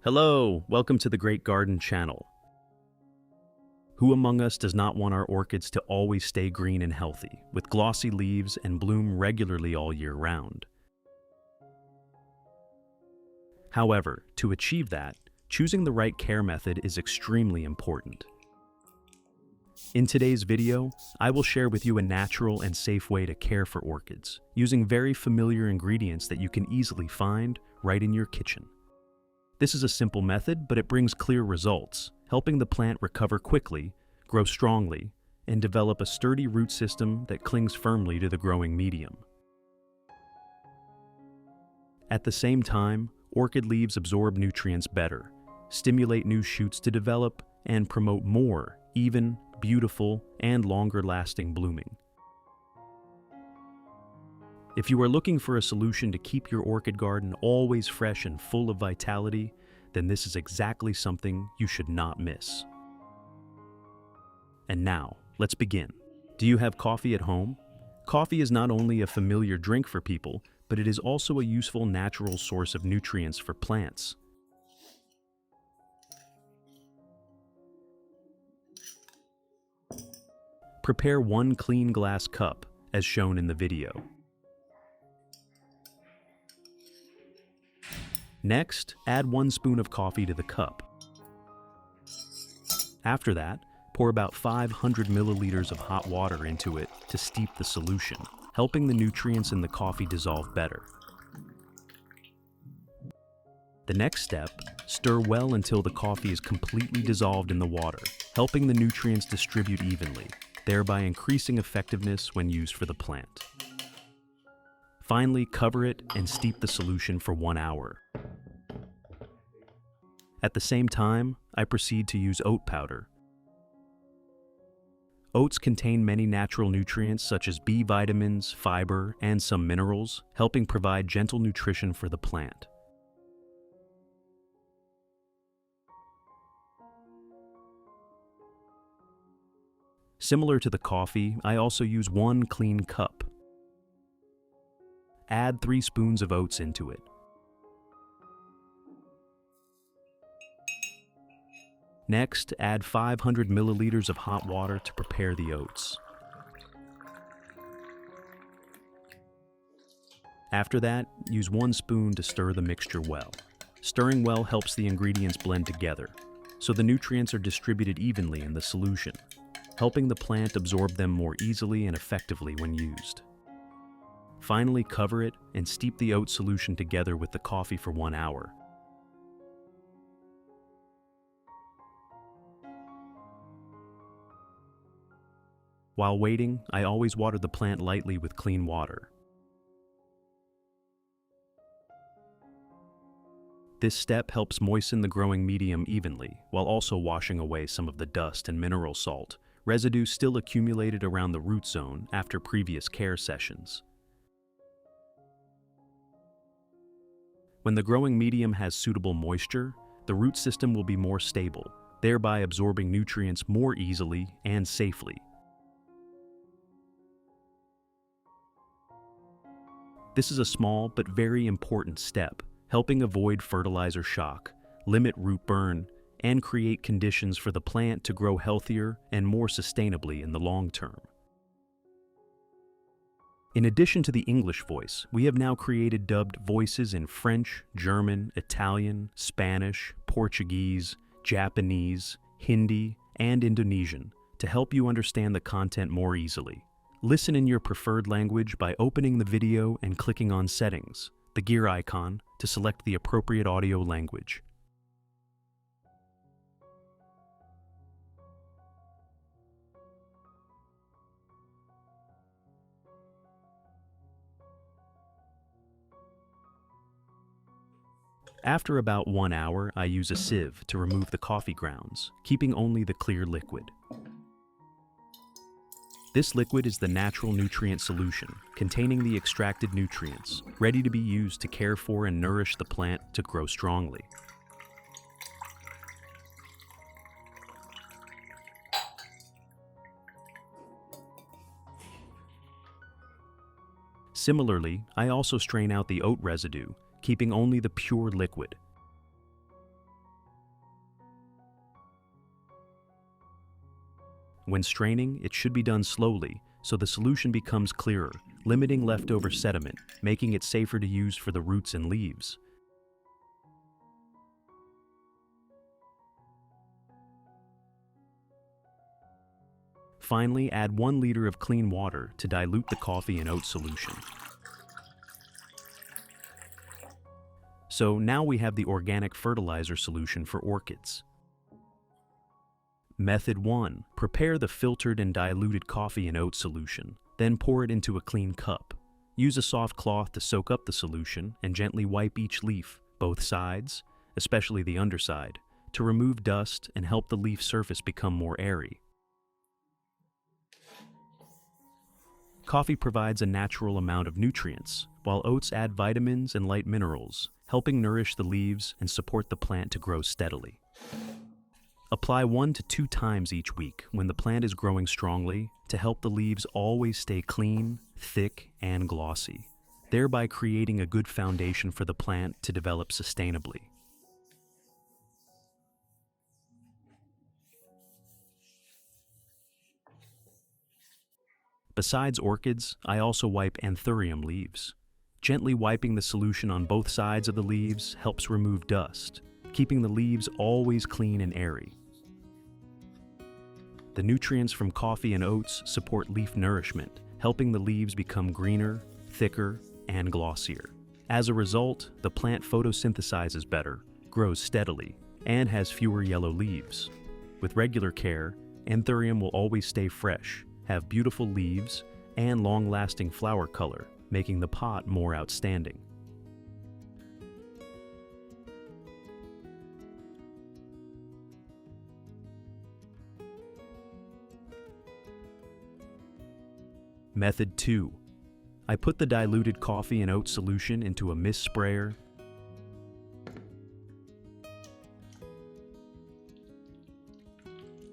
Hello, welcome to the Great Garden channel. Who among us does not want our orchids to always stay green and healthy, with glossy leaves and bloom regularly all year round? However, to achieve that, choosing the right care method is extremely important. In today's video, I will share with you a natural and safe way to care for orchids, using very familiar ingredients that you can easily find right in your kitchen. This is a simple method, but it brings clear results, helping the plant recover quickly, grow strongly, and develop a sturdy root system that clings firmly to the growing medium. At the same time, orchid leaves absorb nutrients better, stimulate new shoots to develop, and promote more, even, beautiful, and longer-lasting blooming. If you are looking for a solution to keep your orchid garden always fresh and full of vitality, then this is exactly something you should not miss. And now, let's begin. Do you have coffee at home? Coffee is not only a familiar drink for people, but it is also a useful natural source of nutrients for plants. Prepare 1 clean glass cup, as shown in the video. Next, add 1 spoon of coffee to the cup. After that, pour about 500 milliliters of hot water into it to steep the solution, helping the nutrients in the coffee dissolve better. The next step, stir well until the coffee is completely dissolved in the water, helping the nutrients distribute evenly, thereby increasing effectiveness when used for the plant. Finally, cover it and steep the solution for 1 hour. At the same time, I proceed to use oat powder. Oats contain many natural nutrients such as B vitamins, fiber, and some minerals, helping provide gentle nutrition for the plant. Similar to the coffee, I also use 1 clean cup. Add 3 spoons of oats into it. Next, add 500 milliliters of hot water to prepare the oats. After that, use 1 spoon to stir the mixture well. Stirring well helps the ingredients blend together, so the nutrients are distributed evenly in the solution, helping the plant absorb them more easily and effectively when used. Finally, cover it and steep the oat solution together with the coffee for 1 hour. While waiting, I always water the plant lightly with clean water. This step helps moisten the growing medium evenly, while also washing away some of the dust and mineral salt, residue still accumulated around the root zone after previous care sessions. When the growing medium has suitable moisture, the root system will be more stable, thereby absorbing nutrients more easily and safely. This is a small but very important step, helping avoid fertilizer shock, limit root burn, and create conditions for the plant to grow healthier and more sustainably in the long term. In addition to the English voice, we have now created dubbed voices in French, German, Italian, Spanish, Portuguese, Japanese, Hindi, and Indonesian to help you understand the content more easily. Listen in your preferred language by opening the video and clicking on Settings, the gear icon, to select the appropriate audio language. After about 1 hour, I use a sieve to remove the coffee grounds, keeping only the clear liquid. This liquid is the natural nutrient solution, containing the extracted nutrients, ready to be used to care for and nourish the plant to grow strongly. Similarly, I also strain out the oat residue, keeping only the pure liquid. When straining, it should be done slowly, so the solution becomes clearer, limiting leftover sediment, making it safer to use for the roots and leaves. Finally, add 1 liter of clean water to dilute the coffee and oat solution. So now we have the organic fertilizer solution for orchids. Method 1. Prepare the filtered and diluted coffee and oat solution, then pour it into a clean cup. Use a soft cloth to soak up the solution and gently wipe each leaf, both sides, especially the underside, to remove dust and help the leaf surface become more airy. Coffee provides a natural amount of nutrients, while oats add vitamins and light minerals, helping nourish the leaves and support the plant to grow steadily. Apply 1 to 2 times each week when the plant is growing strongly to help the leaves always stay clean, thick, and glossy, thereby creating a good foundation for the plant to develop sustainably. Besides orchids, I also wipe Anthurium leaves. Gently wiping the solution on both sides of the leaves helps remove dust, keeping the leaves always clean and airy. The nutrients from coffee and oats support leaf nourishment, helping the leaves become greener, thicker, and glossier. As a result, the plant photosynthesizes better, grows steadily, and has fewer yellow leaves. With regular care, Anthurium will always stay fresh, have beautiful leaves, and long-lasting flower color, making the pot more outstanding. Method 2. I put the diluted coffee and oat solution into a mist sprayer.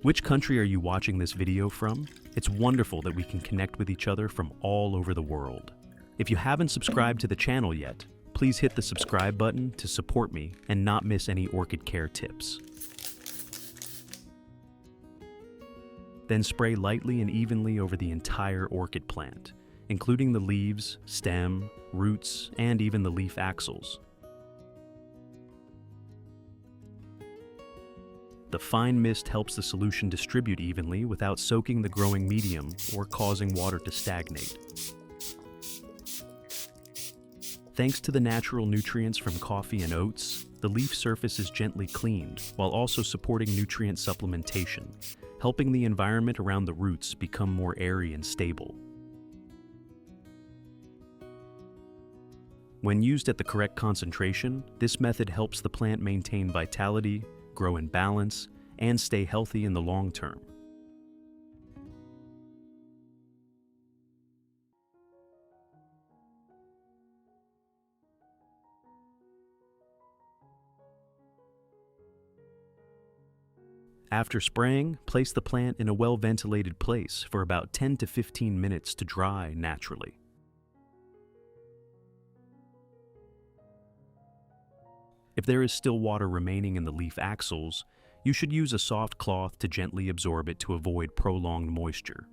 Which country are you watching this video from? It's wonderful that we can connect with each other from all over the world. If you haven't subscribed to the channel yet, please hit the subscribe button to support me and not miss any orchid care tips. Then spray lightly and evenly over the entire orchid plant, including the leaves, stem, roots, and even the leaf axils. The fine mist helps the solution distribute evenly without soaking the growing medium or causing water to stagnate. Thanks to the natural nutrients from coffee and oats, the leaf surface is gently cleaned while also supporting nutrient supplementation, helping the environment around the roots become more airy and stable. When used at the correct concentration, this method helps the plant maintain vitality, grow in balance, and stay healthy in the long term. After spraying, place the plant in a well-ventilated place for about 10 to 15 minutes to dry naturally. If there is still water remaining in the leaf axils, you should use a soft cloth to gently absorb it to avoid prolonged moisture,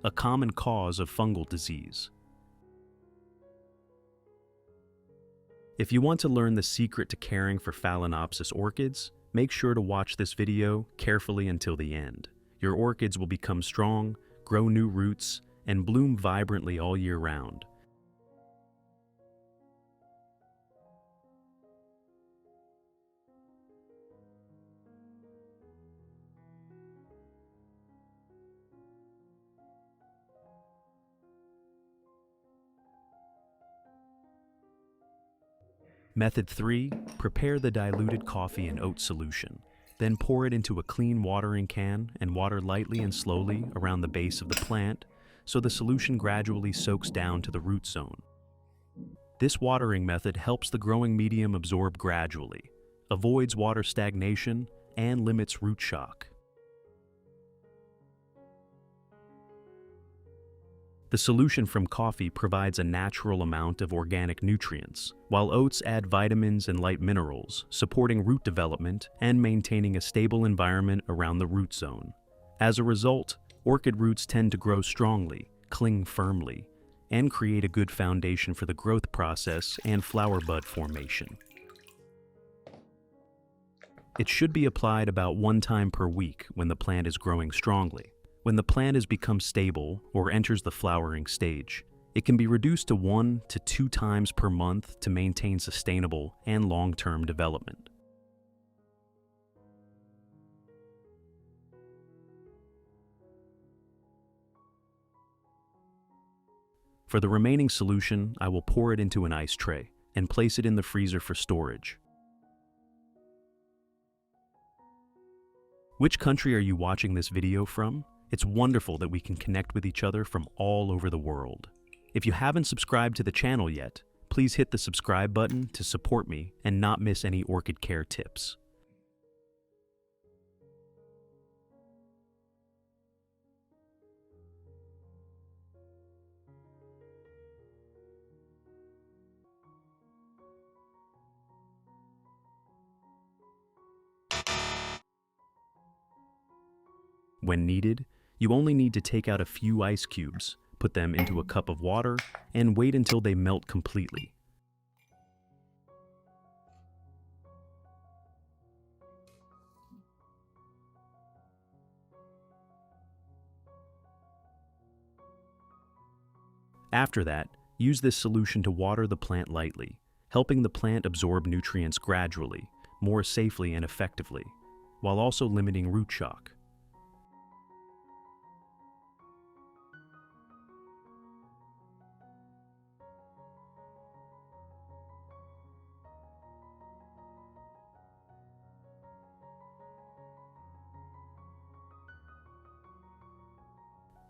a common cause of fungal disease. If you want to learn the secret to caring for Phalaenopsis orchids, make sure to watch this video carefully until the end. Your orchids will become strong, grow new roots, and bloom vibrantly all year round. Method 3. Prepare the diluted coffee and oat solution. Then pour it into a clean watering can and water lightly and slowly around the base of the plant so the solution gradually soaks down to the root zone. This watering method helps the growing medium absorb gradually, avoids water stagnation, and limits root shock. The solution from coffee provides a natural amount of organic nutrients, while oats add vitamins and light minerals, supporting root development and maintaining a stable environment around the root zone. As a result, Orchid roots tend to grow strongly, cling firmly, and create a good foundation for the growth process and flower bud formation. It should be applied about 1 time per week when the plant is growing strongly. When the plant has become stable or enters the flowering stage, it can be reduced to 1 to 2 times per month to maintain sustainable and long-term development. For the remaining solution, I will pour it into an ice tray and place it in the freezer for storage. Which country are you watching this video from? It's wonderful that we can connect with each other from all over the world. If you haven't subscribed to the channel yet, please hit the subscribe button to support me and not miss any orchid care tips. When needed, you only need to take out a few ice cubes, put them into a cup of water, and wait until they melt completely. After that, use this solution to water the plant lightly, helping the plant absorb nutrients gradually, more safely and effectively, while also limiting root shock.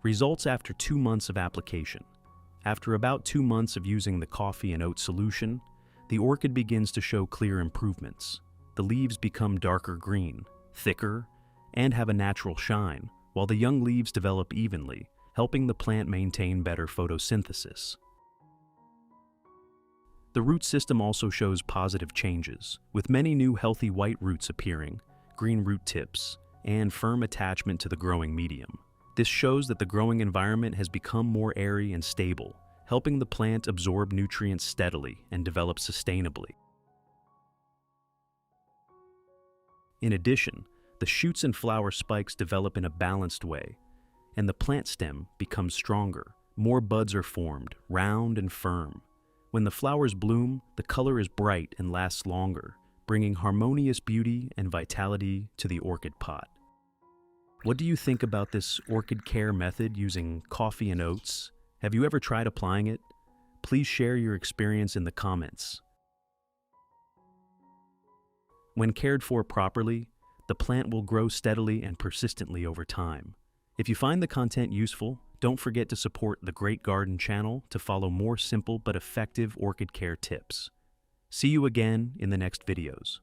Results after 2 months of application. After about 2 months of using the coffee and oat solution, the orchid begins to show clear improvements. The leaves become darker green, thicker, and have a natural shine, while the young leaves develop evenly, helping the plant maintain better photosynthesis. The root system also shows positive changes, with many new healthy white roots appearing, green root tips, and firm attachment to the growing medium. This shows that the growing environment has become more airy and stable, helping the plant absorb nutrients steadily and develop sustainably. In addition, the shoots and flower spikes develop in a balanced way, and the plant stem becomes stronger. More buds are formed, round and firm. When the flowers bloom, the color is bright and lasts longer, bringing harmonious beauty and vitality to the orchid pot. What do you think about this orchid care method using coffee and oats? Have you ever tried applying it? Please share your experience in the comments. When cared for properly, the plant will grow steadily and persistently over time. If you find the content useful, don't forget to support the Great Garden channel to follow more simple but effective orchid care tips. See you again in the next videos.